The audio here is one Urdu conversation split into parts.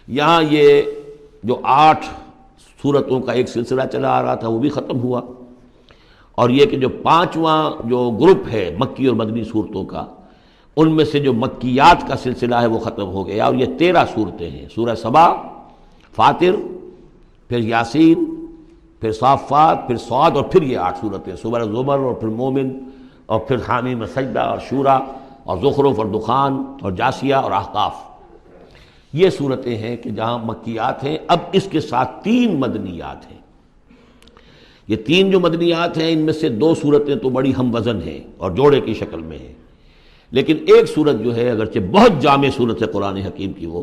یہاں یہ جو 8 سورتوں کا ایک سلسلہ چلا آ رہا تھا وہ بھی ختم ہوا، اور یہ کہ جو 5واں جو گروپ ہے مکی اور مدنی صورتوں کا، ان میں سے جو مکیات کا سلسلہ ہے وہ ختم ہو گیا، اور یہ 13 صورتیں ہیں: سورہ سبا، فاطر، پھر یاسین، پھر صافات، پھر صاد، اور پھر یہ 8 صورتیں: سورہ زمر، اور پھر مومن، اور پھر حامیم سجدہ، اور شورا، اور زخرف، اور دخان، اور جاسیہ، اور احقاف۔ یہ صورتیں ہیں کہ جہاں مکیات ہیں۔ اب اس کے ساتھ 3 مدنیات ہیں۔ یہ 3 جو مدنیات ہیں، ان میں سے 2 صورتیں تو بڑی ہم وزن ہیں اور جوڑے کی شکل میں ہیں، لیکن ایک صورت جو ہے اگرچہ بہت جامع صورت ہے قرآن حکیم کی وہ،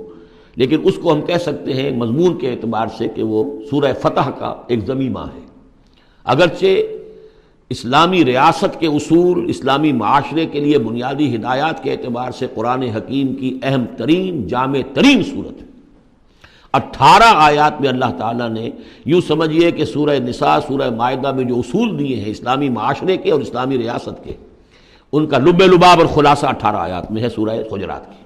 لیکن اس کو ہم کہہ سکتے ہیں مضمون کے اعتبار سے کہ وہ سورہ فتح کا ایک ضمیمہ ہے۔ اگرچہ اسلامی ریاست کے اصول، اسلامی معاشرے کے لیے بنیادی ہدایات کے اعتبار سے قرآن حکیم کی اہم ترین، جامع ترین صورت ہے۔ 18 آیات میں اللہ تعالیٰ نے، یوں سمجھیے کہ سورہ نساء، سورہ مائدہ میں جو اصول دیے ہیں اسلامی معاشرے کے اور اسلامی ریاست کے، ان کا لب لباب اور خلاصہ 18 آیات میں ہے سورہ حجرات کی۔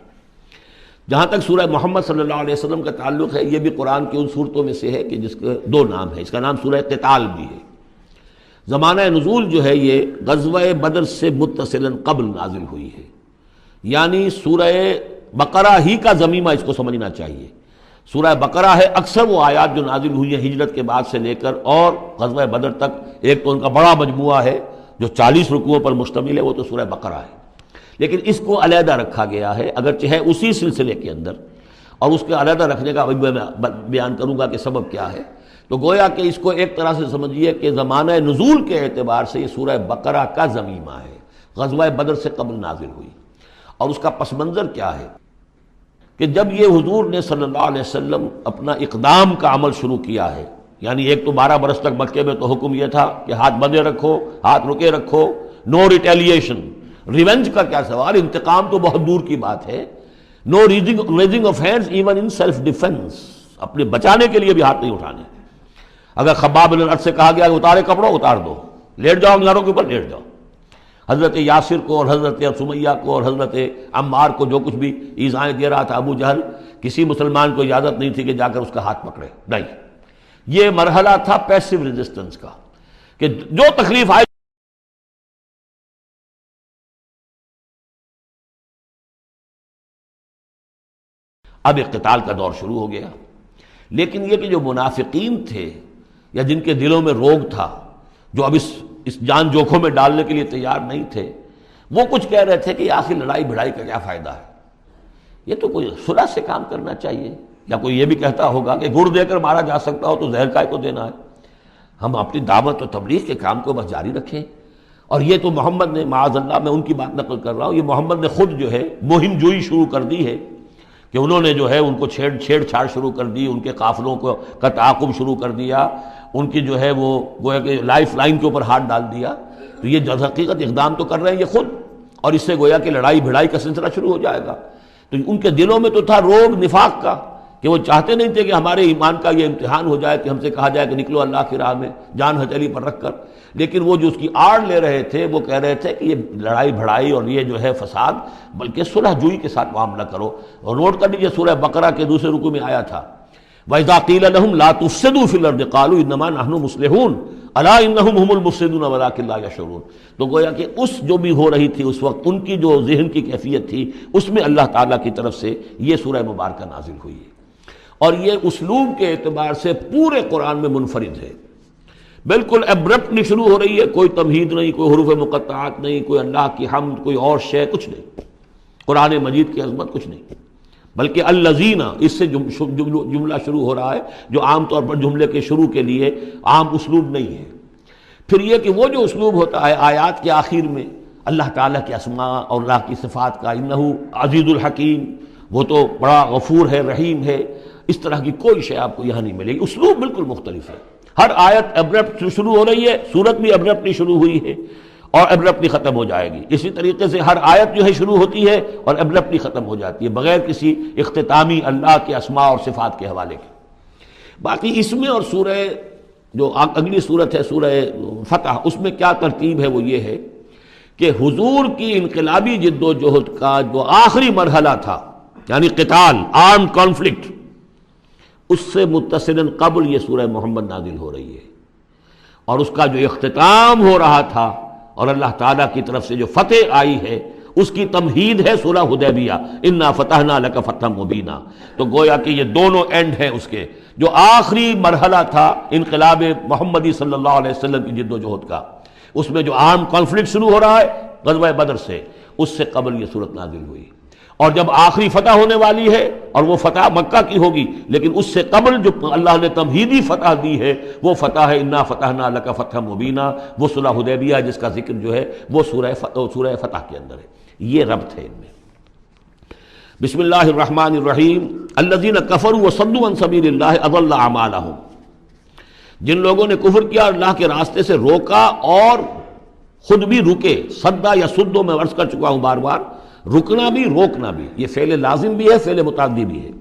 جہاں تک سورہ محمد صلی اللہ علیہ وسلم کا تعلق ہے، یہ بھی قرآن کی ان صورتوں میں سے ہے کہ جس کے 2 نام ہیں۔ اس کا نام سورہ قتال بھی ہے۔ زمانہ نزول جو ہے یہ غزوہ بدر سے متصلاً قبل نازل ہوئی ہے، یعنی سورہ بقرہ ہی کا ضمیمہ اس کو سمجھنا چاہیے۔ سورہ بقرہ ہے اکثر وہ آیات جو نازل ہوئی ہیں ہجرت کے بعد سے لے کر اور غزوہ بدر تک۔ ایک تو ان کا بڑا مجموعہ ہے جو 40 رکوعوں پر مشتمل ہے، وہ تو سورہ بقرہ ہے، لیکن اس کو علیحدہ رکھا گیا ہے، اگرچہ ہے اسی سلسلے کے اندر، اور اس کے علیحدہ رکھنے کا میں بیان کروں گا کہ سبب کیا ہے۔ تو گویا کہ اس کو ایک طرح سے سمجھیے کہ زمانہ نزول کے اعتبار سے یہ سورہ بقرہ کا ضمیمہ ہے، غزوہ بدر سے قبل نازل ہوئی۔ اور اس کا پس منظر کیا ہے کہ جب یہ حضور نے صلی اللہ علیہ وسلم اپنا اقدام کا عمل شروع کیا ہے، یعنی ایک تو 12 برس تک مکے میں تو حکم یہ تھا کہ ہاتھ بندھے رکھو، ہاتھ رکے رکھو، نو ریٹیلیشن، ریونج کا کیا سوال، انتقام تو بہت دور کی بات ہے، no raising of hands even in self defence, اپنے بچانے کے لیے بھی ہاتھ نہیں اٹھانے۔ اگر خباب بن الارت سے کہا گیا کہ اتارے کپڑوں، اتار دو، لیٹ جاؤ کناروں کے اوپر، لیٹ جاؤ۔ حضرت یاسر کو اور حضرت سمیہ کو اور حضرت عمار کو جو کچھ بھی ایذائیں دے رہا تھا ابو جہل، کسی مسلمان کو اجازت نہیں تھی کہ جا کر اس کا ہاتھ پکڑے، نہیں۔ یہ مرحلہ تھا پیسو ریزسٹنس کا کہ جو تکلیف آئی اب ایک قتال کا دور شروع ہو گیا۔ لیکن یہ کہ جو منافقین تھے یا جن کے دلوں میں روگ تھا، جو اب اس جان جوکھوں میں ڈالنے کے لیے تیار نہیں تھے، وہ کچھ کہہ رہے تھے کہ آخر لڑائی بھڑائی کا کیا فائدہ ہے، یہ تو کوئی صلح سے کام کرنا چاہیے۔ یا کوئی یہ بھی کہتا ہوگا کہ گر دے کر مارا جا سکتا ہو تو زہر کائے کو دینا ہے، ہم اپنی دعوت و تبلیغ کے کام کو بس جاری رکھیں۔ اور یہ تو محمد نے، معاذ اللہ میں ان کی بات نقل کر رہا ہوں، یہ محمد نے خود جو ہے مہم جوئی شروع کر دی ہے کہ انہوں نے جو ہے ان کو چھیڑ چھاڑ شروع کر دی، ان کے قافلوں کا تعاقب شروع کر دیا، ان کی جو ہے وہ گویا کہ لائف لائن کے اوپر ہاتھ ڈال دیا۔ تو یہ جو حقیقت اقدام تو کر رہے ہیں یہ خود، اور اس سے گویا کہ لڑائی بھڑائی کا سلسلہ شروع ہو جائے گا۔ تو ان کے دلوں میں تو تھا روگ نفاق کا کہ وہ چاہتے نہیں تھے کہ ہمارے ایمان کا یہ امتحان ہو جائے کہ ہم سے کہا جائے کہ نکلو اللہ کی راہ میں جان ہتھیلی پر رکھ کر، لیکن وہ جو اس کی آڑ لے رہے تھے وہ کہہ رہے تھے کہ یہ لڑائی بھڑائی اور یہ جو ہے فساد، بلکہ صلح جوئی کے ساتھ معاملہ کرو۔ اور نوٹ کر لیجیے سورہ بقرہ کے دوسرے رکوع میں آیا تھا وَإِذَا قِيلَ لَهُمْ لَا تُفْسِدُوا فِي الْأَرْضِ قَالُوا إِنَّمَا نَحْنُ مُصْلِحُونَ أَلَا إِنَّهُمْ هُمُ الْمُفْسِدُونَ وَلَٰكِن لَا يَشْعُرُونَ۔ تو گویا کہ اس جو بھی ہو رہی تھی اس وقت، ان کی جو ذہن کی کیفیت تھی، اس میں اللہ تعالیٰ کی طرف سے یہ سورہ مبارکہ نازل ہوئی ہے، اور یہ اسلوب کے اعتبار سے پورے قرآن میں منفرد ہے۔ بالکل ایبرپٹلی شروع ہو رہی ہے، کوئی تمہید نہیں، کوئی حروف مقطعات نہیں، کوئی اللہ کی حمد، کوئی اور شے، کچھ نہیں، قرآن مجید کی عظمت کچھ نہیں، بلکہ الذین، اس سے جملہ شروع ہو رہا ہے جو عام طور پر جملے کے شروع کے لیے عام اسلوب نہیں ہے۔ پھر یہ کہ وہ جو اسلوب ہوتا ہے آیات کے آخر میں اللہ تعالیٰ کے اسماء اور اللہ کی صفات کا، انہ عزیز الحکیم، وہ تو بڑا غفور ہے، رحیم ہے، اس طرح کی کوئی شے آپ کو یہاں نہیں ملے گی۔ اسلوب بالکل مختلف ہے، ہر آیت ایبرپٹ شروع ہو رہی ہے، سورت بھی ایبرپٹلی شروع ہوئی ہے اور ایبرپٹلی ختم ہو جائے گی۔ اسی طریقے سے ہر آیت جو ہے شروع ہوتی ہے اور ایبرپٹلی ختم ہو جاتی ہے، بغیر کسی اختتامی اللہ کے اسماء اور صفات کے حوالے کے۔ باقی اس میں اور سورہ جو اگلی صورت ہے سورہ فتح، اس میں کیا ترتیب ہے وہ یہ ہے کہ حضور کی انقلابی جد و جہد کا جو آخری مرحلہ تھا، یعنی قتال، آرم کانفلکٹ، اس سے متصلاً قبل یہ سورہ محمد نازل ہو رہی ہے، اور اس کا جو اختتام ہو رہا تھا اور اللہ تعالیٰ کی طرف سے جو فتح آئی ہے اس کی تمہید ہے سورہ حدیبیہ، انا فتحنا لک فتحا مبینا۔ تو گویا کہ یہ دونوں اینڈ ہیں اس کے، جو آخری مرحلہ تھا انقلاب محمدی صلی اللہ علیہ وسلم کی جد و جہد کا، اس میں جو عام کانفلکٹ شروع ہو رہا ہے غزوہ بدر سے، اس سے قبل یہ صورت نازل ہوئی، اور جب آخری فتح ہونے والی ہے اور وہ فتح مکہ کی ہوگی، لیکن اس سے قبل جو اللہ نے تمہیدی فتح دی ہے وہ فتح ہے انا فتحنا لک فتحا مبینا، وہ صلح حدیبیہ جس کا ذکر جو ہے وہ سورہ فتح کے اندر ہے۔ یہ ربط ہے ان میں۔ بسم اللہ الرحمن الرحیم۔ الذین کفروا وصدوا عن سبیل اللہ اضل اعمالہم، جن لوگوں نے کفر کیا اور اللہ کے راستے سے روکا اور خود بھی رکے، صدا یا سدو میں عرض کر چکا ہوں بار بار، رکنا بھی روکنا بھی، یہ فعل لازم بھی ہے فعل متعدی بھی ہے۔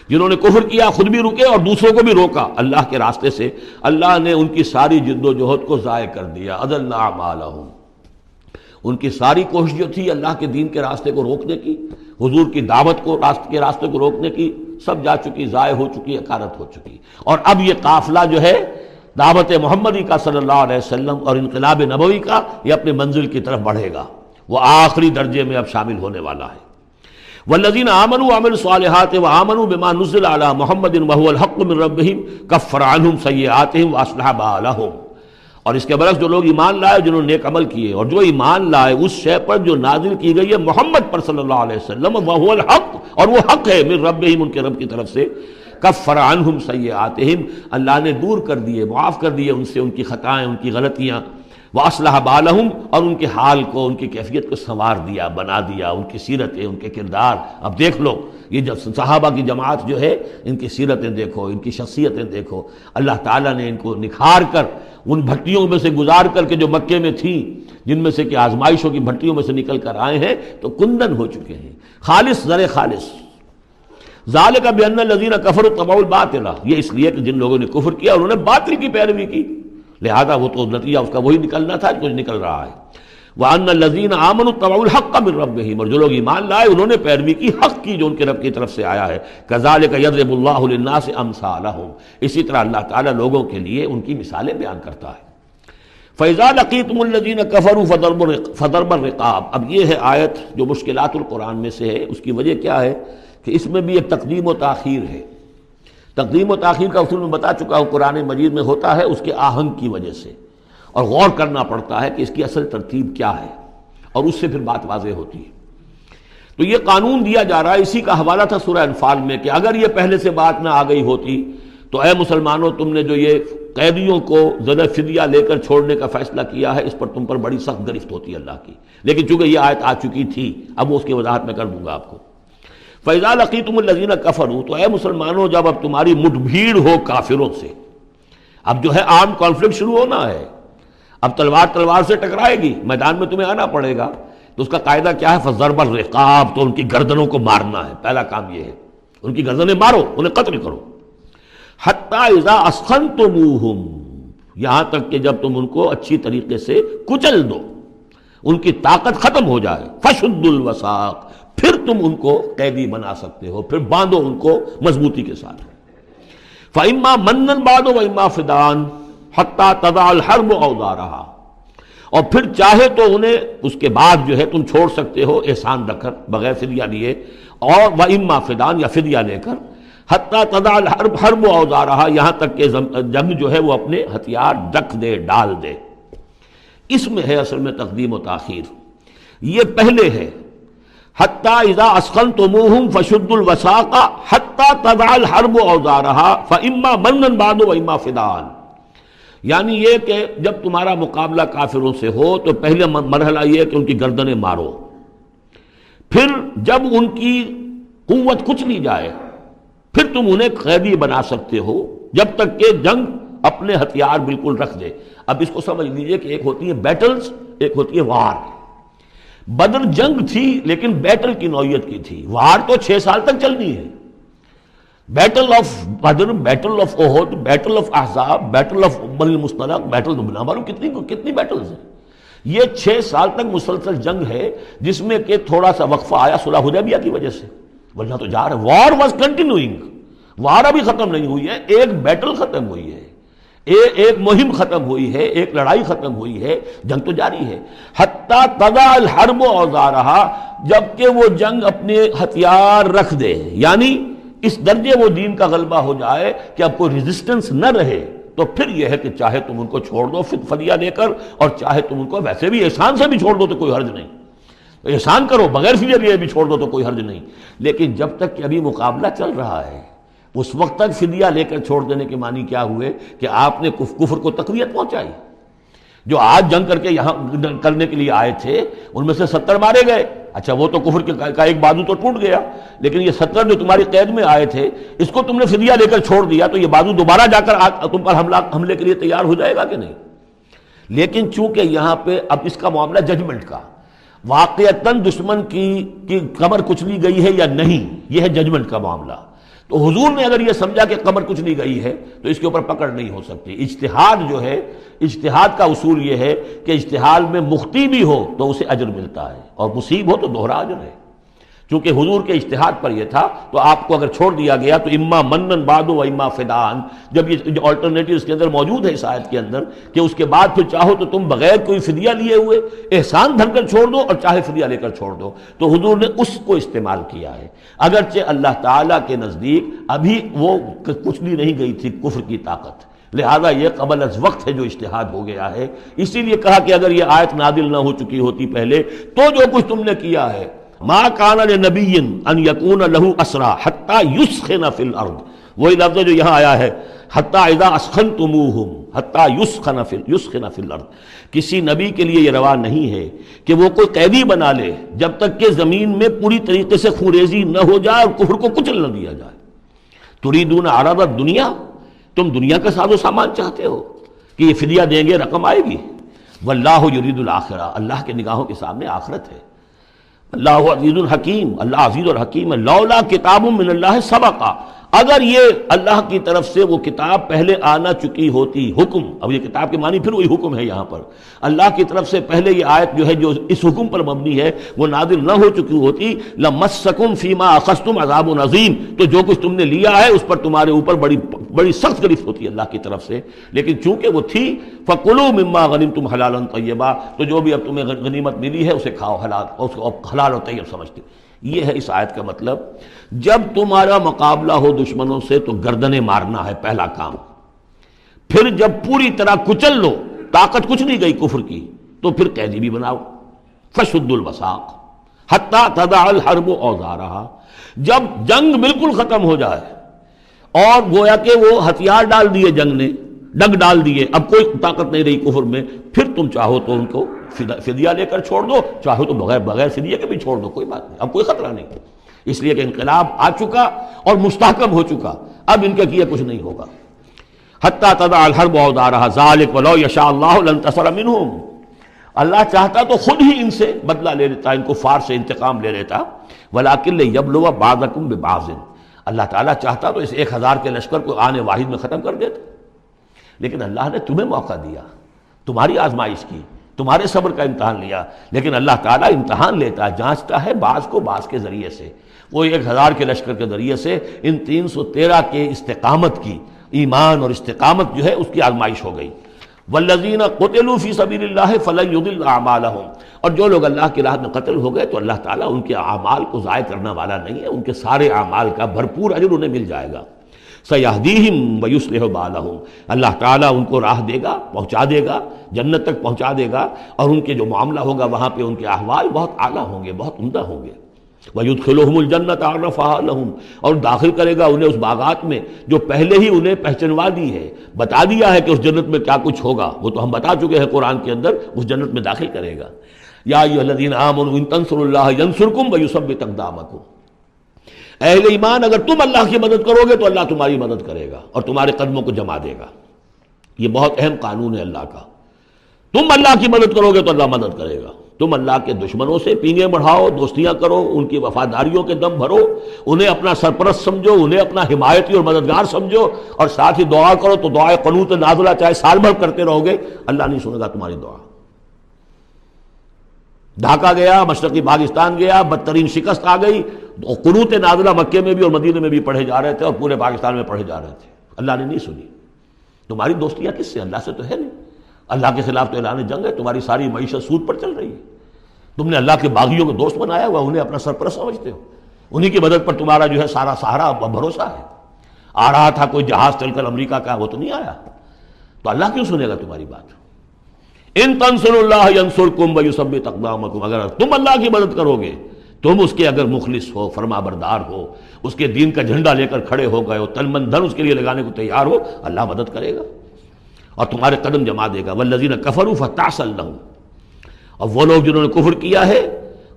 جنہوں نے کفر کیا خود بھی رکے اور دوسروں کو بھی روکا اللہ کے راستے سے، اللہ نے ان کی ساری جد و جہد کو ضائع کر دیا، اضل اعمالہم، ان کی ساری کوشش جو تھی اللہ کے دین کے راستے کو روکنے کی، حضور کی دعوت کو کے راستے کو روکنے کی، سب جا چکی، ضائع ہو چکی، اکارت ہو چکی۔ اور اب یہ قافلہ جو ہے دعوت محمدی کا صلی اللہ علیہ وسلم اور انقلاب نبوی کا، یہ اپنے منزل کی طرف بڑھے گا، وہ آخری درجے میں اب شامل ہونے والا ہے۔ والذین آمنوا وعملوا الصالحات وآمنوا بما نزل علی محمد وهو الحق من ربهم کفر عنہم سیئاتہم واصلح بالہم، اور اس کے برعکس جو لوگ ایمان لائے، جنہوں نے نیک عمل کیے اور جو ایمان لائے اس شے پر جو نازل کی گئی ہے محمد پر صلی اللہ علیہ وسلم، وهو الحق، اور وہ حق ہے، من ربهم، ان کے رب کی طرف سے، کفر عنہم سیئاتہم، اللہ نے دور کر دیے، معاف کر دیے ان سے ان کی خطائیں، ان کی غلطیاں، واصلح بالہم، اور ان کے حال کو، ان کی کیفیت کو سنوار دیا، بنا دیا، ان کی سیرتیں، ان کے کردار۔ اب دیکھ لو یہ جب صحابہ کی جماعت جو ہے، ان کی سیرتیں دیکھو، ان کی شخصیتیں دیکھو، اللہ تعالیٰ نے ان کو نکھار کر ان بھٹیوں میں سے گزار کر کے جو مکے میں تھیں، جن میں سے کہ آزمائشوں کی بھٹیوں میں سے نکل کر آئے ہیں، تو کندن ہو چکے ہیں، خالص زر خالص۔ ذالک بان الذین کفروا اتبعوا الباطل، یہ اس لیے کہ جن لوگوں نے کفر کیا انہوں نے باطل کی پیروی کی، لہذا وہ تو نتیجہ اس کا وہی نکلنا تھا کچھ نکل رہا ہے۔ وان الذین آمنوا اتبعوا الحق من ربهم، اور جو لوگ ایمان لائے انہوں نے پیروی کی حق کی جو ان کے رب کی طرف سے آیا ہے۔ کذالک یضرب اللہ للناس امثالهم، اسی طرح اللہ تعالیٰ لوگوں کے لیے ان کی مثالیں بیان کرتا ہے۔ فَإِذَا لَقِيتُمُ الَّذِينَ كَفَرُوا فَضَرْبَ الرِّقَابِ، اب یہ ہے آیت جو مشکلات القرآن میں سے ہے۔ اس کی وجہ کیا ہے کہ اس میں بھی ایک تقدیم و تاخیر ہے۔ تقدیم و تاخیر کا اصول میں بتا چکا ہوں، قرآن مجید میں ہوتا ہے اس کے آہنگ کی وجہ سے، اور غور کرنا پڑتا ہے کہ اس کی اصل ترتیب کیا ہے، اور اس سے پھر بات واضح ہوتی ہے۔ تو یہ قانون دیا جا رہا ہے، اسی کا حوالہ تھا سورہ انفال میں کہ اگر یہ پہلے سے بات نہ آ گئی ہوتی تو اے مسلمانوں، تم نے جو یہ قیدیوں کو زدہ فدیہ لے کر چھوڑنے کا فیصلہ کیا ہے، اس پر تم پر بڑی سخت گرفت ہوتی اللہ کی، لیکن چونکہ یہ آیت آ چکی تھی اب وہ اس کی وضاحت میں کر دوں گا آپ کو۔ فَإِذَا لَقِيتُمُ الَّذِينَ كَفَرُوا، تو اے مسلمانوں جب اب تمہاری مٹ بھیڑ ہو کافروں سے، اب جو ہے عام کانفلکٹ شروع ہونا ہے، اب تلوار سے ٹکرائے گی، میدان میں تمہیں آنا پڑے گا، تو اس کا قاعدہ کیا ہے؟ فَضَرْبَ الرِّقَابِ، تو ان کی گردنوں کو مارنا ہے، پہلا کام یہ ہے، ان کی گردنیں مارو، انہیں قتل کرو۔ حَتَّى إِذَا أَسْخَنْتُمُوهُمْ، یہاں تک کہ جب تم ان کو اچھی طریقے سے کچل دو، ان کی طاقت ختم ہو جائے، فَشُدُّ الْوَثَاقِ، پھر تم ان کو قیدی بنا سکتے ہو، پھر باندھو ان کو مضبوطی کے ساتھ۔ فَإِمَّا مَنًّا بَعْدُ وَإِمَّا فِدَاءً حَتَّى تَضَعَ الْحَرْبُ أَوْزَارَهَا، اور پھر چاہے تو انہیں اس کے بعد جو ہے تم چھوڑ سکتے ہو احسان رکھ کر، بغیر فدیہ لیے، اور وَإِمَّا فِدَاءً، یا فدیہ لے کر، حَتَّى تَضَعَ الْحَرْبُ أَوْزَارَهَا، یہاں تک کہ جنگ جو ہے وہ اپنے ہتھیار رکھ دے، ڈال دے۔ اس میں ہے اصل میں تقدیم و تاخیر، یہ پہلے ہے حَتَّى إِذَا أَسْخَنْتُمُوهُمْ فَشُدُّوا الْوَثَاقَ حَتَّى تَضَعَ الْحَرْبُ أَوْزَارَهَا فَإِمَّا مَنًّا بَعْدُ وَإِمَّا فِدَاءً، یعنی یہ کہ جب تمہارا مقابلہ کافروں سے ہو تو پہلے مرحلہ یہ ہے کہ ان کی گردنیں مارو، پھر جب ان کی قوت کچھ لی جائے پھر تم انہیں قیدی بنا سکتے ہو، جب تک کہ جنگ اپنے ہتھیار بالکل رکھ دے۔ اب اس کو سمجھ لیجئے کہ ایک ہوتی ہے بیٹلز، ایک ہوتی ہے وار۔ بدر جنگ تھی لیکن بیٹل کی نوعیت کی تھی، وار تو 6 سال تک چلنی ہے۔ Battle of Badr, battle of Uhud, battle of Ahzab, battle of Bani al-Mustaliq, battle نہ معلوم کتنی بیٹلز ہیں۔ یہ 6 سال تک مسلسل جنگ ہے، جس میں کہ تھوڑا سا وقفہ آیا صلح حدیبیہ کی وجہ سے، ورنہ تو جا رہے، وار واز کنٹینیوئنگ، وار ابھی ختم نہیں ہوئی ہے، ایک بیٹل ختم ہوئی ہے، ایک مہم ختم ہوئی ہے، ایک لڑائی ختم ہوئی ہے، جنگ تو جاری ہے. حتیٰ تضع الحرب اوزارہا، جبکہ وہ جنگ اپنے ہتھیار رکھ دے، یعنی اس درجے وہ دین کا غلبہ ہو جائے کہ اب کوئی ریزسٹنس نہ رہے. تو پھر یہ ہے کہ چاہے تم ان کو چھوڑ دو فدیہ دے کر، اور چاہے تم ان کو ویسے بھی احسان سے بھی چھوڑ دو تو کوئی حرج نہیں، احسان کرو بغیر فدیہ دیے بھی چھوڑ دو تو کوئی حرج نہیں. لیکن جب تک کہ ابھی مقابلہ چل رہا ہے، اس وقت تک فدیہ لے کر چھوڑ دینے کے معنی کیا ہوئے کہ آپ نے کفر کو تقویت پہنچائی. جو آج جنگ کر کے یہاں کرنے کے لیے آئے تھے ان میں سے 70 مارے گئے، اچھا وہ تو کفر کا ایک بازو تو ٹوٹ گیا، لیکن یہ 70 جو تمہاری قید میں آئے تھے اس کو تم نے فدیہ لے کر چھوڑ دیا تو یہ بازو دوبارہ جا کر تم پر حملے کے لیے تیار ہو جائے گا کہ نہیں. لیکن چونکہ یہاں پہ اب اس کا معاملہ ججمنٹ کا، واقعتاً دشمن کی کمر کچلی گئی ہے یا نہیں، یہ ہے ججمنٹ کا معاملہ. تو حضور نے اگر یہ سمجھا کہ کمر کچلی گئی ہے تو اس کے اوپر پکڑ نہیں ہو سکتی. اجتہاد جو ہے، اجتہاد کا اصول یہ ہے کہ اجتہاد میں مخطی بھی ہو تو اسے اجر ملتا ہے اور مصیب ہو تو دوہرا اجر ہے. چونکہ حضور کے اجتہاد پر یہ تھا تو آپ کو اگر چھوڑ دیا گیا تو اما منن بعد و اما فدان، جب یہ آلٹرنیٹو اس کے اندر موجود ہے اس آیت کے اندر کہ اس کے بعد پھر چاہو تو تم بغیر کوئی فدیہ لیے ہوئے احسان دھر کر چھوڑ دو اور چاہے فدیہ لے کر چھوڑ دو، تو حضور نے اس کو استعمال کیا ہے. اگرچہ اللہ تعالیٰ کے نزدیک ابھی وہ کچلی نہیں گئی تھی کفر کی طاقت، لہذا یہ قبل از وقت ہے جو اجتہاد ہو گیا ہے. اسی لیے کہا کہ اگر یہ آیت نازل نہ ہو چکی ہوتی پہلے تو جو کچھ تم نے کیا ہے، ما کان لنبی ان یکون لہ اسرا حتی یسخن فی الارض، وہی لفظ جو یہاں آیا ہے حتی اذا اسخنتموہم حتی یسخن فی الارض. کسی نبی کے لیے یہ روا نہیں ہے کہ وہ کوئی قیدی بنا لے جب تک کہ زمین میں پوری طریقے سے خونریزی نہ ہو جائے اور کفر کو کچل نہ دیا جائے. تریدون عرض الدنیا، تم دنیا کا ساز و سامان چاہتے ہو کہ یہ فدیہ دیں گے رقم آئے گی. واللہ یرید الآخرہ، اللہ کے نگاہوں کے سامنے آخرت ہے. اللہ عزیز الحکیم، اللہ عزیز اور حکیم ہے. لولا کتاب من اللہ سبقا، اگر یہ اللہ کی طرف سے وہ کتاب پہلے آنا چکی ہوتی، حکم، اب یہ کتاب کے معنی پھر وہی حکم ہے یہاں پر، اللہ کی طرف سے پہلے یہ آیت جو ہے جو اس حکم پر مبنی ہے وہ نازل نہ ہو چکی ہوتی، لمسکم فیما اخذتم عذاب عظیم، تو جو کچھ تم نے لیا ہے اس پر تمہارے اوپر بڑی سخت گرفت ہوتی ہے اللہ کی طرف سے. لیکن چونکہ وہ تھی فَقُلُوا مِمَّا غَنِمْتُمْ حَلَالًا طَيِّبًا، تو جو بھی اب تمہیں غنیمت ملی ہے اسے کھاؤ حلال، اس کو حلال اور طیب سمجھتے. یہ ہے اس آیت کا مطلب. جب تمہارا مقابلہ ہو دشمنوں سے تو گردنیں مارنا ہے پہلا کام، پھر جب پوری طرح کچل لو، طاقت کچھ نہیں گئی کفر کی، تو پھر قیدی بھی بناؤ. فَشُدُّ الْوَثَاقَ حَتَّى تَضَعَ الْحَرْبُ أَوْزَارَهَا، جب جنگ بالکل ختم ہو جائے اور گویا کہ وہ ہتھیار ڈال دیے، جنگ نے ڈگ ڈال دیے، اب کوئی طاقت نہیں رہی کفر میں، پھر تم چاہو تو ان کو فدیہ لے کر چھوڑ دو، چاہو تو بغیر فدیہ کے بھی چھوڑ دو، کوئی بات نہیں، اب کوئی خطرہ نہیں. اس لیے کہ انقلاب آ چکا اور مستحکم ہو چکا، اب ان کے کیے کچھ نہیں ہوگا. حتی تضع الحرب اوزارها ذلک ولو یشاء اللہ لانتصر منہم، اللہ چاہتا تو خود ہی ان سے بدلہ لے لیتا، ان کفار سے انتقام لے لیتا. ولکن لیبلو بعضکم ببعض، اللہ تعالیٰ چاہتا تو اس 1000 کے لشکر کو آنے واحد میں ختم کر دیتا، لیکن اللہ نے تمہیں موقع دیا، تمہاری آزمائش کی، تمہارے صبر کا امتحان لیا. لیکن اللہ تعالیٰ امتحان لیتا ہے، جانچتا ہے بعض کو بعض کے ذریعے سے. وہ 1000 کے لشکر کے ذریعے سے ان 313 کے استقامت کی، ایمان اور استقامت جو ہے اس کی آزمائش ہو گئی. والذین قتلوا فی سبیل اللہ فلن یضل اعمالہم، اور جو لوگ اللہ کی راہ میں قتل ہو گئے تو اللہ تعالیٰ ان کے اعمال کو ضائع کرنے والا نہیں ہے، ان کے سارے اعمال کا بھرپور اجر انہیں مل جائے گا. سیہدیہم ویصلح بالہم، اللہ تعالیٰ ان کو راہ دے گا، پہنچا دے گا، جنت تک پہنچا دے گا، اور ان کے جو معاملہ ہوگا وہاں پہ ان کے احوال بہت اعلیٰ ہوں گے، بہت عمدہ ہوں گے. وَيُدْخِلُهُمُ الْجَنَّةَ عَرَّفَهَا لَهُمْ، اور داخل کرے گا انہیں اس باغات میں جو پہلے ہی انہیں پہچنوا دی ہے، بتا دیا ہے کہ اس جنت میں کیا کچھ ہوگا، وہ تو ہم بتا چکے ہیں قرآن کے اندر، اس جنت میں داخل کرے گا. یا ایھا الذین آمنوا ان تنصروا اللہ ینصرکم ویثبت اقدامکم، اہل ایمان اگر تم اللہ کی مدد کرو گے تو اللہ تمہاری مدد کرے گا اور تمہارے قدموں کو جما دے گا. یہ بہت اہم قانون ہے اللہ کا. تم اللہ کی مدد کرو گے تو اللہ مدد کرے گا. تم اللہ کے دشمنوں سے پینگیں بڑھاؤ، دوستیاں کرو، ان کی وفاداریوں کے دم بھرو، انہیں اپنا سرپرست سمجھو، انہیں اپنا حمایتی اور مددگار سمجھو، اور ساتھ ہی دعا کرو تو دعائے قنوت نازلہ چاہے سال بھر کرتے رہو گے، اللہ نہیں سنے گا تمہاری دعا. ڈھاکہ گیا، مشرقی پاکستان گیا، بدترین شکست آ گئی، قنوت نازلہ مکے میں بھی اور مدینے میں بھی پڑھے جا رہے تھے اور پورے پاکستان میں پڑھے جا رہے تھے، اللہ نے نہیں سنی۔ تمہاری دوستیاں کس سے؟ اللہ سے تو ہے نہیں، اللہ کے خلاف تو اعلان جنگ ہے، تمہاری ساری معیشت سود پر چل رہی ہے، تم نے اللہ کے باغیوں کو دوست بنایا ہوا، انہیں اپنا سرپرست سمجھتے ہو، انہی کی مدد پر تمہارا جو ہے سارا سہارا بھروسہ ہے۔ آ رہا تھا کوئی جہاز چل کر امریکہ کا، وہ تو نہیں آیا، تو اللہ کیوں سنے گا تمہاری بات؟ ان تنصروا اللہ ینصرکم ویثبت اقدامکم، اگر تم اللہ کی مدد کرو گے، تم اس کے اگر مخلص ہو، فرما بردار ہو، اس کے دین کا جھنڈا لے کر کھڑے ہو گئے ہو، تن من دھن اس کے لیے لگانے کو تیار ہو، اللہ مدد کرے گا اور تمہارے قدم جما دے گا۔ والذین کفروا فتعسا لهم، اور وہ لوگ جنہوں نے کفر کیا ہے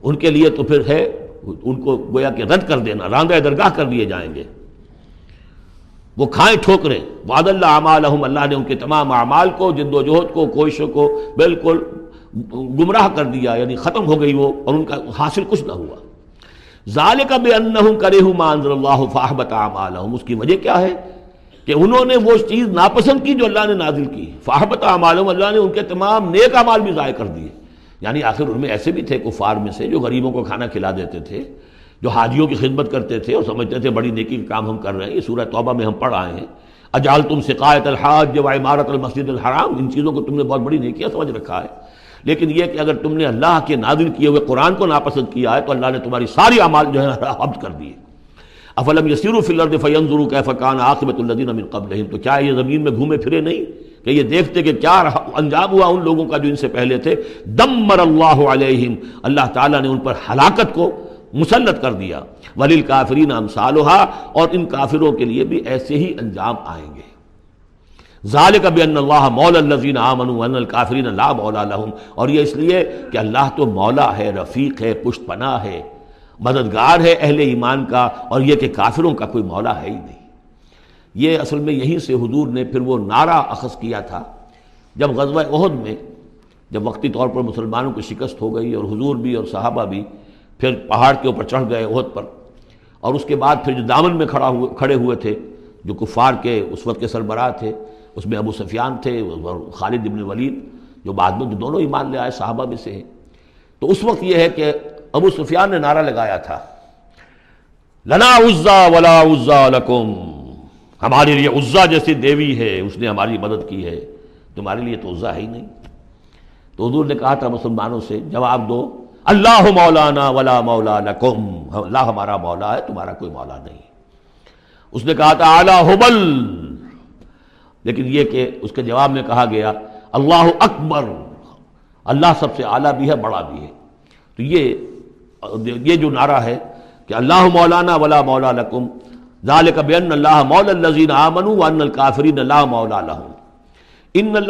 ان کے لیے تو پھر ہے ان کو گویا کہ رد کر دینا، راندہ درگاہ کر دیے جائیں گے، وہ کھائیں ٹھوکریں۔ وعد اللہ اعمالہم، اللہ نے ان کے تمام اعمال کو، جد و جہد کو، کوششوں کو بالکل گمراہ کر دیا، یعنی ختم ہو گئی وہ، اور ان کا حاصل کچھ نہ ہوا۔ ذالک بانہم کرہوا ما انزل اللہ فاحبط اعمالہم، اس کی وجہ کیا ہے کہ انہوں نے وہ چیز ناپسند کی جو اللہ نے نازل کی، فاحبط اعمالہم، اللہ نے ان کے تمام نیک اعمال بھی ضائع کر دیے۔ یعنی آخر ان میں ایسے بھی تھے کفار میں سے جو غریبوں کو کھانا کھلا دیتے تھے، جو حاجیوں کی خدمت کرتے تھے اور سمجھتے تھے بڑی نیکی کا کام ہم کر رہے ہیں۔ یہ سورہ توبہ میں ہم پڑھ آئے ہیں، اجعلتم سقایۃ الحاج وعمارۃ المسجد الحرام، ان چیزوں کو تم نے بہت بڑی نیکیاں سمجھ رکھا ہے، لیکن یہ کہ اگر تم نے اللہ کے نازل کیے ہوئے قرآن کو ناپسند کیا ہے تو اللہ نے تمہاری ساری اعمال جو ہے حبط کر دیے۔ افلم یسیروا فی الارض فینظروا کیف کان عاقبۃ الذین من قبلہم، تو کیا یہ زمین میں گھومے پھرے نہیں کہ یہ دیکھتے کہ کیا انجام ہوا ان لوگوں کا جو ان سے پہلے تھے؟ دمر اللہ علیہم، اللہ تعالیٰ نے ان پر ہلاکت کو مسلط کر دیا۔ وللکافرین امثالھا، اور ان کافروں کے لیے بھی ایسے ہی انجام آئیں گے۔ ذالک بان اللہ مولی الذین آمنوا وان الکافرین لا مولی لہم، اور یہ اس لیے کہ اللہ تو مولا ہے، رفیق ہے، پشت پناہ ہے، مددگار ہے اہل ایمان کا، اور یہ کہ کافروں کا کوئی مولا ہے ہی نہیں۔ یہ اصل میں یہیں سے حضور نے پھر وہ نعرہ اخذ کیا تھا جب غزوہ احد میں، جب وقتی طور پر مسلمانوں کی شکست ہو گئی اور حضور بھی اور صحابہ بھی پھر پہاڑ کے اوپر چڑھ گئے احد پر، اور اس کے بعد پھر جو دامن میں کھڑے ہوئے تھے جو کفار کے اس وقت کے سربراہ تھے، اس میں ابو سفیان تھے اور خالد بن ولید جو بعد میں دونوں ایمان لے آئے صحابہ میں سے ہیں۔ تو اس وقت یہ ہے کہ ابو سفیان نے نعرہ لگایا تھا، لنا عزا ولا عزا لکم، ہمارے لیے عزا جیسی دیوی ہے، اس نے ہماری مدد کی ہے، تمہارے لیے تو عزا ہے ہی نہیں۔ تو حضور نے کہا تھا مسلمانوں سے، جواب دو اللہ مولانا ولا مولا لکم، اللہ ہمارا مولا ہے، تمہارا کوئی مولا نہیں۔ اس نے کہا تھا اعلی حبل، لیکن یہ کہ اس کے جواب میں کہا گیا اللہ اکبر، اللہ سب سے اعلیٰ بھی ہے، بڑا بھی ہے۔ تو یہ جو نعرہ ہے کہ اللہ مولانا ولا مولا لکم، ذالک بان اللہ مولی الذین آمنوا وان الکافرین لا مولا لہم، ان اللہ